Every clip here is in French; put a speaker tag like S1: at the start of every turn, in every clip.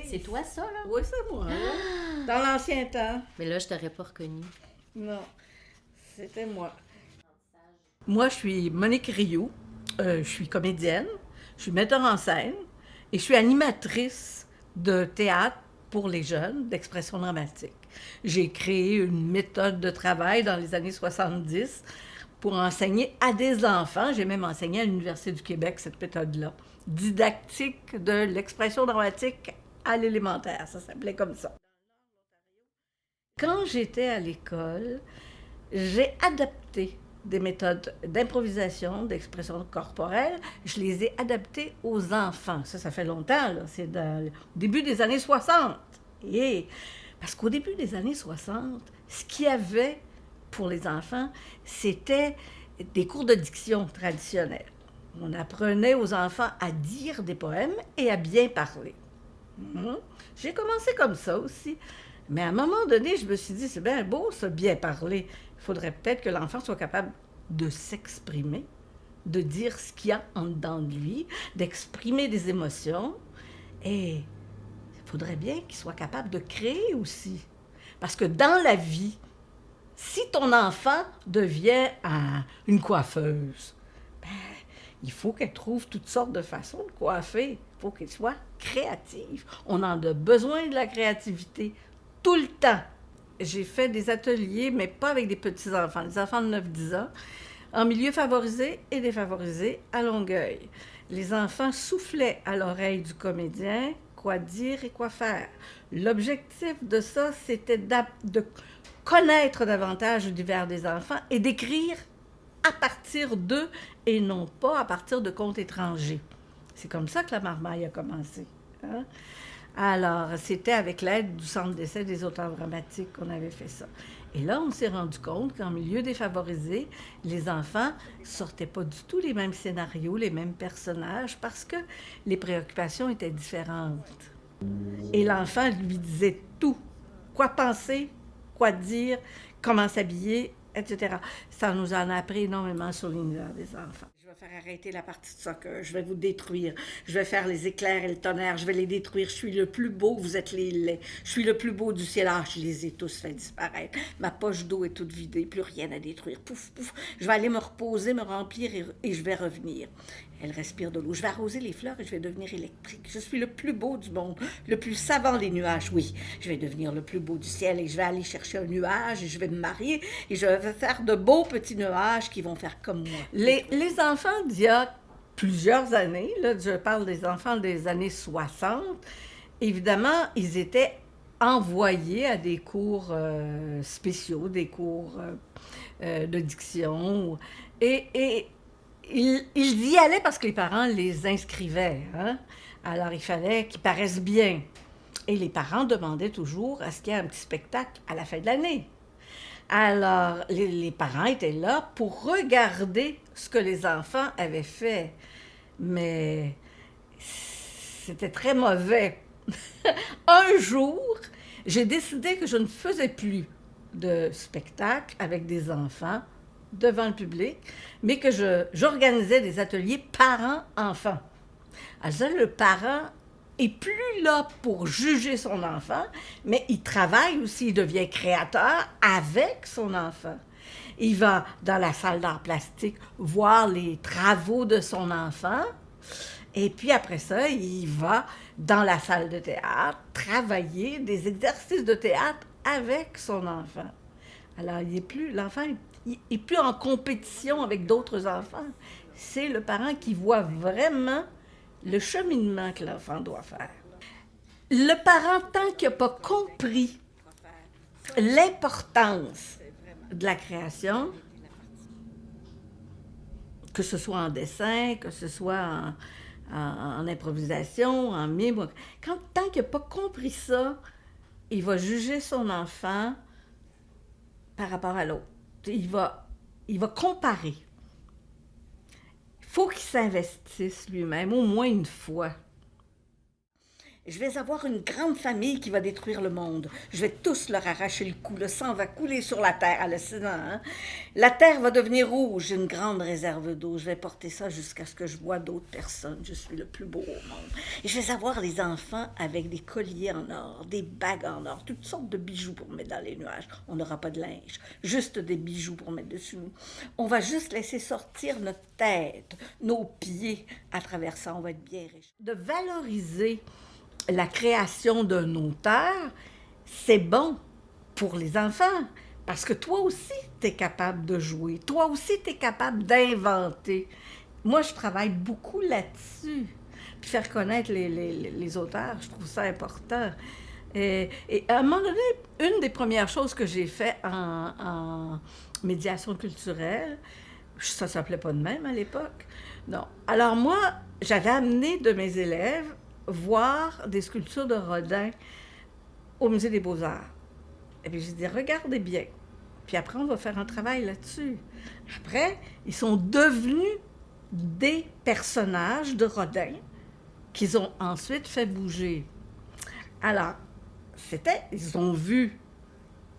S1: C'est toi, ça, là?
S2: Oui, c'est moi. Là. Dans l'ancien temps.
S1: Mais là, je t'aurais pas reconnu.
S2: Non, c'était moi. Moi, je suis Monique Rioux. Je suis comédienne, je suis metteur en scène et je suis animatrice de théâtre pour les jeunes, d'expression dramatique. J'ai créé une méthode de travail dans les années 70 pour enseigner à des enfants. J'ai même enseigné à l'Université du Québec cette méthode-là. Didactique de l'expression dramatique à l'élémentaire, ça s'appelait comme ça. Quand j'étais à l'école, j'ai adapté des méthodes d'improvisation, d'expression corporelle, je les ai adaptées aux enfants. Ça fait longtemps, là. C'est dans le début des années 60. Et parce qu'au début des années 60, ce qu'il y avait pour les enfants, c'était des cours de diction traditionnels. On apprenait aux enfants à dire des poèmes et à bien parler. J'ai commencé comme ça aussi. Mais à un moment donné, je me suis dit, c'est bien beau, ça, bien parler. Il faudrait peut-être que l'enfant soit capable de s'exprimer, de dire ce qu'il y a en dedans de lui, d'exprimer des émotions. Et il faudrait bien qu'il soit capable de créer aussi. Parce que dans la vie, si ton enfant devient une coiffeuse, ben, il faut qu'elle trouve toutes sortes de façons de coiffer. Il faut qu'elle soit créative. On en a besoin de la créativité tout le temps. J'ai fait des ateliers, mais pas avec des petits-enfants, des enfants de 9-10 ans, en milieu favorisé et défavorisé à Longueuil. Les enfants soufflaient à l'oreille du comédien quoi dire et quoi faire. L'objectif de ça, c'était de connaître davantage l'univers des enfants et d'écrire à partir d'eux et non pas à partir de contes étrangers. C'est comme ça que la marmaille a commencé. Hein? Alors, c'était avec l'aide du Centre d'essai des auteurs dramatiques qu'on avait fait ça. Et là, on s'est rendu compte qu'en milieu défavorisé, les enfants ne sortaient pas du tout les mêmes scénarios, les mêmes personnages, parce que les préoccupations étaient différentes. Et l'enfant lui disait tout. Quoi penser, quoi dire, comment s'habiller, etc. Ça nous en a appris énormément sur l'univers des enfants. Je vais faire arrêter la partie de soccer, je vais vous détruire, je vais faire les éclairs et le tonnerre, je vais les détruire, je suis le plus beau, vous êtes les laits, je suis le plus beau du ciel, je les ai tous fait disparaître, ma poche d'eau est toute vidée, plus rien à détruire, pouf, pouf, je vais aller me reposer, me remplir et je vais revenir. Elle respire de l'eau. Je vais arroser les fleurs et je vais devenir électrique. Je suis le plus beau du monde, le plus savant des nuages. Oui, je vais devenir le plus beau du ciel et je vais aller chercher un nuage et je vais me marier et je vais faire de beaux petits nuages qui vont faire comme moi. Les enfants d'il y a plusieurs années, là, je parle des enfants des années 60, évidemment, ils étaient envoyés à des cours spéciaux, des cours de diction et ils y allaient parce que les parents les inscrivaient. Hein? Alors, il fallait qu'ils paraissent bien. Et les parents demandaient toujours à ce qu'il y ait un petit spectacle à la fin de l'année. Alors, les parents étaient là pour regarder ce que les enfants avaient fait. Mais c'était très mauvais. Un jour, j'ai décidé que je ne faisais plus de spectacle avec des enfants devant le public, mais que j'organisais des ateliers parents-enfants. Alors, le parent est plus là pour juger son enfant, mais il travaille aussi, il devient créateur avec son enfant. Il va dans la salle d'art plastique voir les travaux de son enfant, et puis après ça, il va dans la salle de théâtre travailler des exercices de théâtre avec son enfant. Alors, l'enfant il n'est plus en compétition avec d'autres enfants. C'est le parent qui voit vraiment le cheminement que l'enfant doit faire. Le parent, tant qu'il n'a pas compris l'importance de la création, que ce soit en dessin, que ce soit en improvisation, en mime, tant qu'il n'a pas compris ça, il va juger son enfant par rapport à l'autre. Il va comparer. Il faut qu'il s'investisse lui-même, au moins une fois. Je vais avoir une grande famille qui va détruire le monde. Je vais tous leur arracher le cou. Le sang va couler sur la terre. Hallucinant, hein? La terre va devenir rouge. J'ai une grande réserve d'eau. Je vais porter ça jusqu'à ce que je vois d'autres personnes. Je suis le plus beau au monde. Et je vais avoir les enfants avec des colliers en or, des bagues en or, toutes sortes de bijoux pour mettre dans les nuages. On n'aura pas de linge, juste des bijoux pour mettre dessus nous. On va juste laisser sortir notre tête, nos pieds. À travers ça, on va être bien riche. De valoriser la création d'un auteur, c'est bon pour les enfants, parce que toi aussi, tu es capable de jouer. Toi aussi, tu es capable d'inventer. Moi, je travaille beaucoup là-dessus. Puis faire connaître les auteurs, je trouve ça important. Et à un moment donné, une des premières choses que j'ai fait en médiation culturelle, ça s'appelait pas de même à l'époque, non. Alors moi, j'avais amené de mes élèves voir des sculptures de Rodin au Musée des Beaux-Arts. Et puis j'ai dit, regardez bien. Puis après, on va faire un travail là-dessus. Après, ils sont devenus des personnages de Rodin qu'ils ont ensuite fait bouger. Alors, ils ont vu,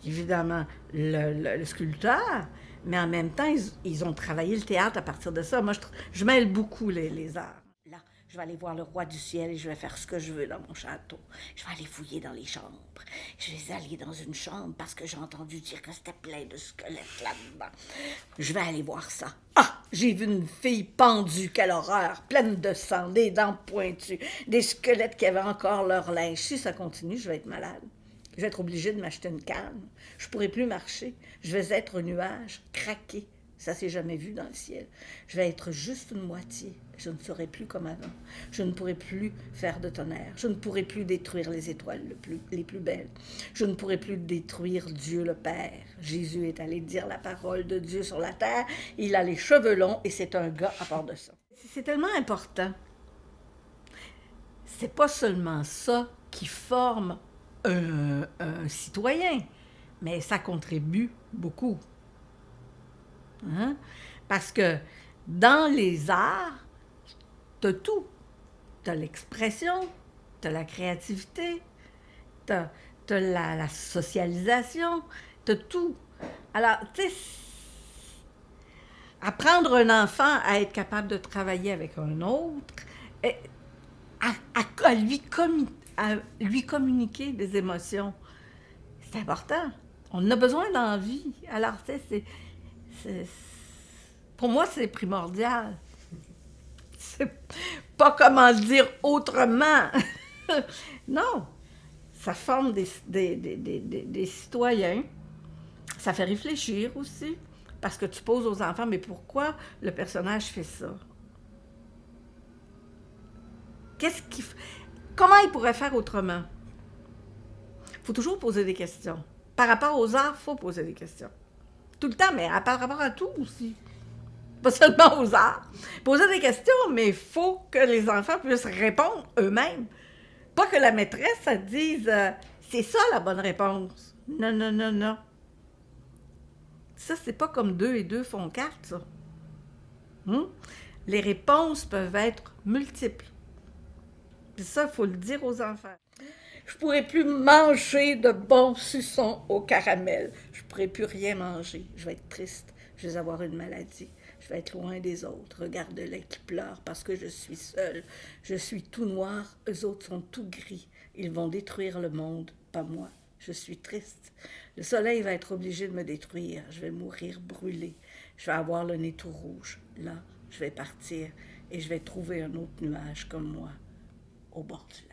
S2: évidemment, le sculpteur, mais en même temps, ils ont travaillé le théâtre à partir de ça. Moi, je mêle beaucoup les arts. Là, je vais aller voir le roi du ciel et je vais faire ce que je veux dans mon château. Je vais aller fouiller dans les chambres. Je vais aller dans une chambre parce que j'ai entendu dire que c'était plein de squelettes là-dedans. Je vais aller voir ça. Ah! J'ai vu une fille pendue, quelle horreur, pleine de sang, des dents pointues, des squelettes qui avaient encore leur linge. Si ça continue, je vais être malade. Je vais être obligée de m'acheter une canne. Je ne pourrai plus marcher. Je vais être un nuage, craqué. Ça s'est jamais vu dans le ciel. Je vais être juste une moitié. Je ne serai plus comme avant. Je ne pourrai plus faire de tonnerre. Je ne pourrai plus détruire les étoiles les plus belles. Je ne pourrai plus détruire Dieu le Père. Jésus est allé dire la parole de Dieu sur la terre. Il a les cheveux longs et c'est un gars à part de ça. C'est tellement important. C'est pas seulement ça qui forme un citoyen, mais ça contribue beaucoup. Hein? Parce que dans les arts, tu as tout. Tu as l'expression, tu as la créativité, tu as la socialisation, tu as tout. Alors, tu sais, apprendre un enfant à être capable de travailler avec un autre, à lui communiquer des émotions, c'est important. On a besoin d'envie. Alors, tu sais, pour moi, c'est primordial. C'est pas comment le dire autrement. Non, ça forme des citoyens. Ça fait réfléchir aussi. Parce que tu poses aux enfants, mais pourquoi le personnage fait ça? Comment il pourrait faire autrement? Il faut toujours poser des questions. Par rapport aux arts, il faut poser des questions. Tout le temps, mais par rapport à tout aussi. Pas seulement aux arts. Poser des questions, mais il faut que les enfants puissent répondre eux-mêmes. Pas que la maîtresse, elle dise c'est ça la bonne réponse. Non, non, non, non. Ça, c'est pas comme 2 et 2 font 4, ça. Les réponses peuvent être multiples. Puis ça, il faut le dire aux enfants. Je ne pourrai plus manger de bons suçons au caramel. Je ne pourrai plus rien manger. Je vais être triste. Je vais avoir une maladie. Je vais être loin des autres. Regarde-les qui pleurent parce que je suis seule. Je suis tout noir. Eux autres sont tout gris. Ils vont détruire le monde, pas moi. Je suis triste. Le soleil va être obligé de me détruire. Je vais mourir brûlée. Je vais avoir le nez tout rouge. Là, je vais partir et je vais trouver un autre nuage comme moi au bord du lac.